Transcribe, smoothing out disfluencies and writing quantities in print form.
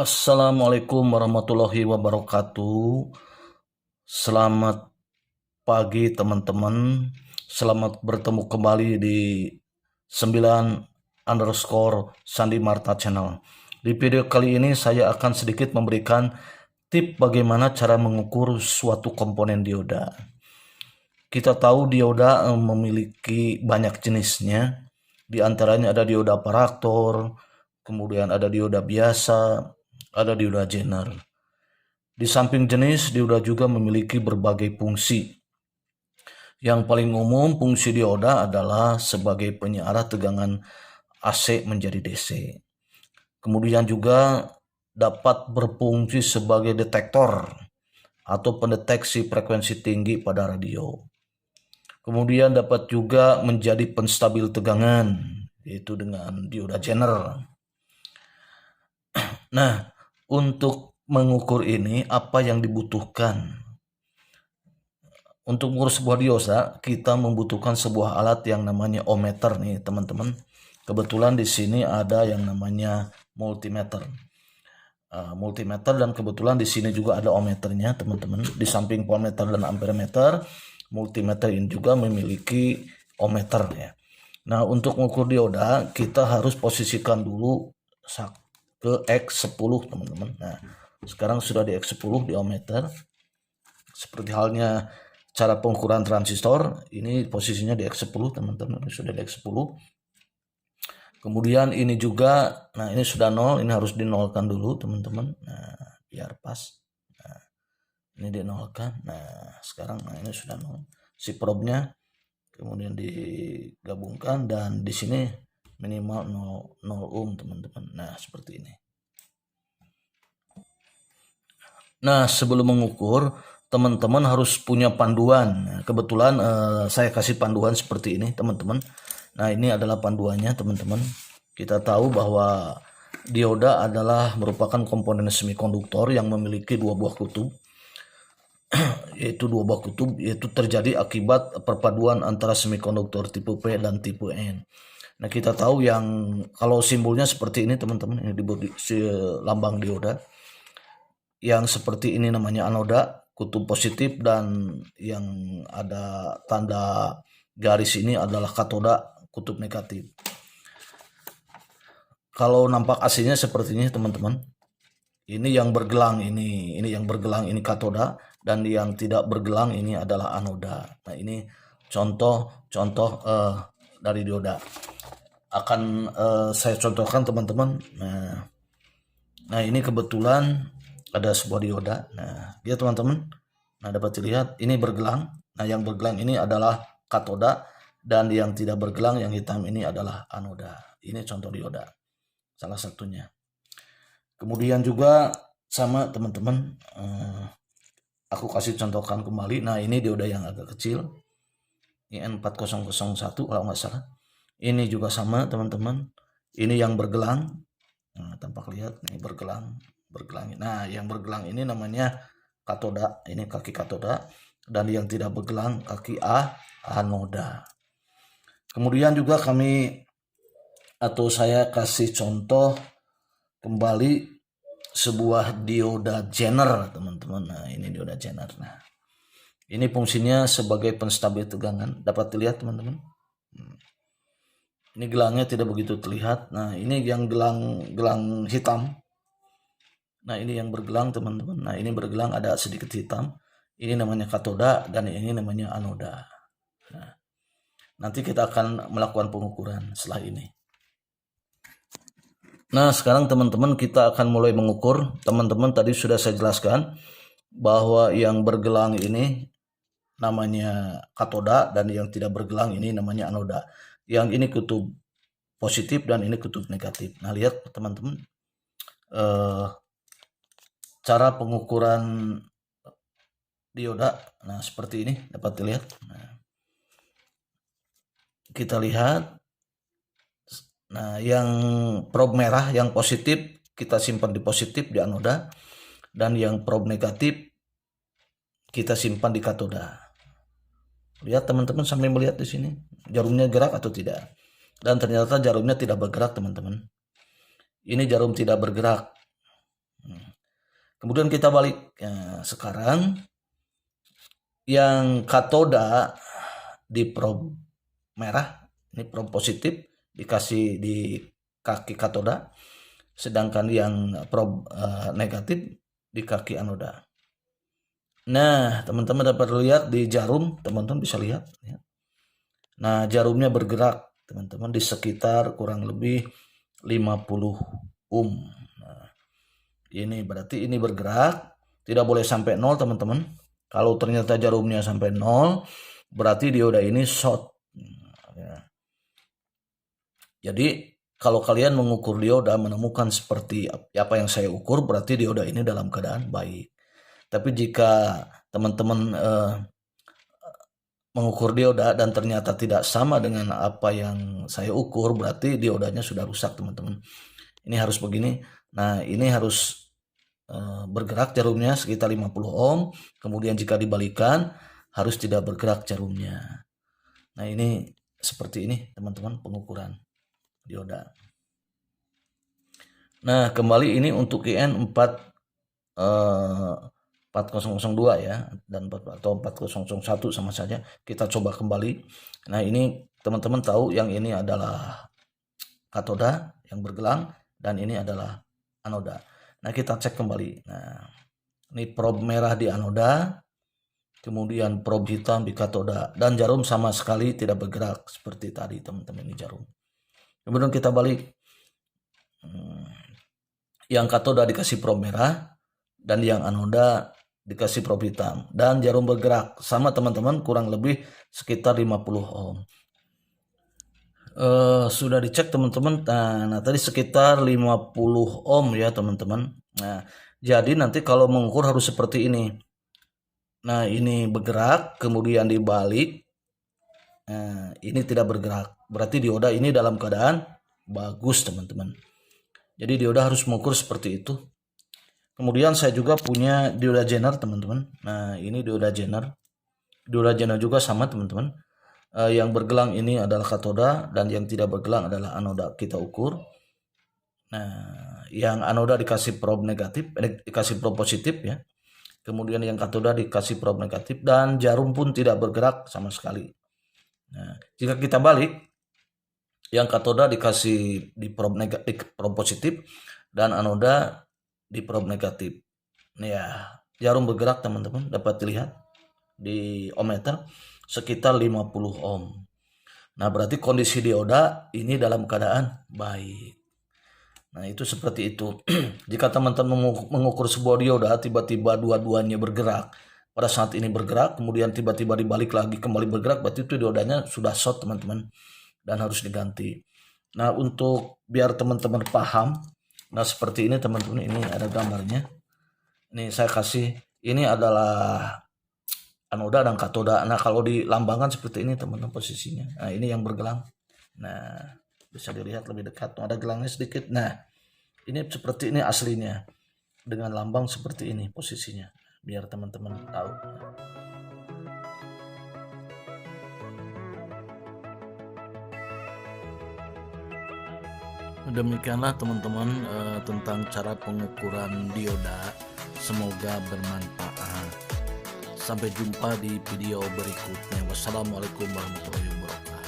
Assalamualaikum warahmatullahi wabarakatuh. Selamat pagi teman-teman. Selamat bertemu kembali di 9_Sandi Marta Channel. Di video kali ini saya akan sedikit memberikan tip bagaimana cara mengukur suatu komponen dioda. Kita tahu dioda memiliki banyak jenisnya. Di antaranya ada dioda paraktor, kemudian ada dioda biasa, ada dioda Zener. Di samping jenis, dioda juga memiliki berbagai fungsi. Yang paling umum fungsi dioda adalah sebagai penyearah tegangan AC menjadi DC. Kemudian juga dapat berfungsi sebagai detektor atau pendeteksi frekuensi tinggi pada radio. Kemudian dapat juga menjadi penstabil tegangan, yaitu dengan dioda Zener. Nah, untuk mengukur ini apa yang dibutuhkan? Untuk mengukur sebuah dioda, kita membutuhkan sebuah alat yang namanya ohmmeter nih, teman-teman. Kebetulan di sini ada yang namanya multimeter. Multimeter dan kebetulan di sini juga ada ohmmeternya, teman-teman. Di samping voltmeter dan ampermeter, multimeter ini juga memiliki ohmmeter ya. Nah, untuk mengukur dioda, kita harus posisikan dulu ke X10, teman-teman. Nah, sekarang sudah di X10 di ohmmeter. Seperti halnya cara pengukuran transistor, ini posisinya di X10, teman-teman. Ini sudah di X10. Kemudian ini juga, nah ini sudah 0, ini harus dinolkan dulu, teman-teman. Nah, biar pas. Nah, ini dinolkan. Nah, sekarang ini sudah 0. Si probe-nya kemudian digabungkan dan di sini minimal 0 ohm, teman-teman. Nah, seperti ini. Nah, sebelum mengukur, teman-teman harus punya panduan. Kebetulan saya kasih panduan seperti ini, teman-teman. Nah, ini adalah panduannya, teman-teman. Kita tahu bahwa dioda adalah merupakan komponen semikonduktor yang memiliki dua buah kutub. Yaitu terjadi akibat perpaduan antara semikonduktor tipe P dan tipe N. Nah, kita tahu yang kalau simbolnya seperti ini, teman-teman, ini di lambang dioda. Yang seperti ini namanya anoda, kutub positif, dan yang ada tanda garis ini adalah katoda, kutub negatif. Kalau nampak aslinya seperti ini, teman-teman. Ini yang bergelang ini yang bergelang ini katoda, dan yang tidak bergelang ini adalah anoda. Nah, ini contoh dari dioda. Akan saya contohkan, teman-teman. Nah, ini kebetulan ada sebuah dioda. Nah, dia teman-teman. Nah, dapat dilihat ini bergelang. Nah, yang bergelang ini adalah katoda, dan yang tidak bergelang yang hitam ini adalah anoda. Ini contoh dioda, salah satunya. Kemudian juga sama, teman-teman. Aku kasih contohkan kembali. Nah, ini dioda yang agak kecil. Ini N4001 kalau nggak salah. Ini juga sama, teman-teman. Ini yang bergelang. Nah, tampak lihat ini bergelang. Nah, yang bergelang ini namanya katoda, ini kaki katoda, dan yang tidak bergelang kaki anoda. Kemudian juga saya kasih contoh kembali sebuah dioda Zener, teman-teman. Nah, ini dioda Zener. Nah, ini fungsinya sebagai penstabil tegangan, dapat dilihat, teman-teman. Ini gelangnya tidak begitu terlihat. Nah, ini yang gelang hitam. Nah, ini yang bergelang, teman-teman. Nah, ini bergelang ada sedikit hitam. Ini namanya katoda dan ini namanya anoda. Nah, nanti kita akan melakukan pengukuran setelah ini. Nah, sekarang teman-teman kita akan mulai mengukur. Teman-teman tadi sudah saya jelaskan bahwa yang bergelang ini namanya katoda dan yang tidak bergelang ini namanya anoda. Yang ini kutub positif dan ini kutub negatif. Nah, lihat teman-teman. Cara pengukuran dioda, nah seperti ini dapat dilihat. Nah, kita lihat. Nah, yang probe merah yang positif kita simpan di positif di anoda, dan yang probe negatif kita simpan di katoda. Lihat, teman-teman, sambil melihat di sini jarumnya gerak atau tidak. Dan ternyata jarumnya tidak bergerak, teman-teman. Ini jarum tidak bergerak. Kemudian kita balik. Sekarang yang katoda di prob merah, ini prob positif dikasih di kaki katoda, sedangkan yang prob negatif di kaki anoda. Nah, teman-teman dapat lihat di jarum, teman-teman bisa lihat ya. Nah, jarumnya bergerak teman-teman di sekitar kurang lebih 50 ohm. Nah, ini berarti ini bergerak, tidak boleh sampai 0 teman-teman. Kalau ternyata jarumnya sampai 0, berarti dioda ini short. Ya. Jadi kalau kalian mengukur dioda menemukan seperti apa yang saya ukur, berarti dioda ini dalam keadaan baik. Tapi jika teman-teman mengukur dioda dan ternyata tidak sama dengan apa yang saya ukur, berarti diodanya sudah rusak teman-teman. Ini harus begini. Nah, ini harus bergerak jarumnya sekitar 50 ohm. Kemudian jika dibalikan harus tidak bergerak jarumnya. Nah, ini seperti ini teman-teman pengukuran dioda. Nah, kembali ini untuk IN 4002 ya, dan atau 4001 sama saja. Kita coba kembali. Nah, ini teman-teman tahu yang ini adalah katoda yang bergelang dan ini adalah anoda. Nah, kita cek kembali. Nah, ini prob merah di anoda, kemudian prob hitam di katoda, dan jarum sama sekali tidak bergerak seperti tadi teman-teman. Ini jarum. Kemudian kita balik. Yang katoda dikasih prob merah dan yang anoda dikasih prob hitam dan jarum bergerak sama teman-teman, kurang lebih sekitar 50 ohm. Sudah dicek teman-teman. Nah, tadi sekitar 50 ohm ya teman-teman. Nah, jadi nanti kalau mengukur harus seperti ini. Nah, ini bergerak kemudian dibalik. Nah, ini tidak bergerak. Berarti dioda ini dalam keadaan bagus teman-teman. Jadi dioda harus mengukur seperti itu. Kemudian saya juga punya dioda Zener teman-teman. Nah, ini dioda Zener. Dioda Zener juga sama teman-teman. Yang bergelang ini adalah katoda dan yang tidak bergelang adalah anoda. Kita ukur. Nah, yang anoda dikasih prob negatif, dikasih prob positif ya. Kemudian yang katoda dikasih prob negatif dan jarum pun tidak bergerak sama sekali. Nah, jika kita balik, yang katoda dikasih di prob negatif, prob positif, dan anoda di prob negatif. Ya, jarum bergerak teman-teman, dapat dilihat di ohmmeter sekitar 50 ohm. Nah, berarti kondisi dioda ini dalam keadaan baik. Nah, itu seperti itu. Jika teman-teman mengukur sebuah dioda tiba-tiba dua-duanya bergerak, pada saat ini bergerak kemudian tiba-tiba dibalik lagi kembali bergerak, berarti itu diodanya sudah short teman-teman dan harus diganti. Nah, untuk biar teman-teman paham, nah seperti ini teman-teman, ini ada gambarnya. Ini saya kasih, ini adalah anoda dan katoda. Nah, kalau dilambangkan seperti ini teman-teman posisinya. Nah, ini yang bergelang. Nah, bisa dilihat lebih dekat. Ada gelangnya sedikit. Nah, ini seperti ini aslinya. Dengan lambang seperti ini posisinya. Biar teman-teman tahu. Demikianlah teman-teman tentang cara pengukuran dioda. Semoga bermanfaat. Sampai jumpa di video berikutnya. Wassalamualaikum warahmatullahi wabarakatuh.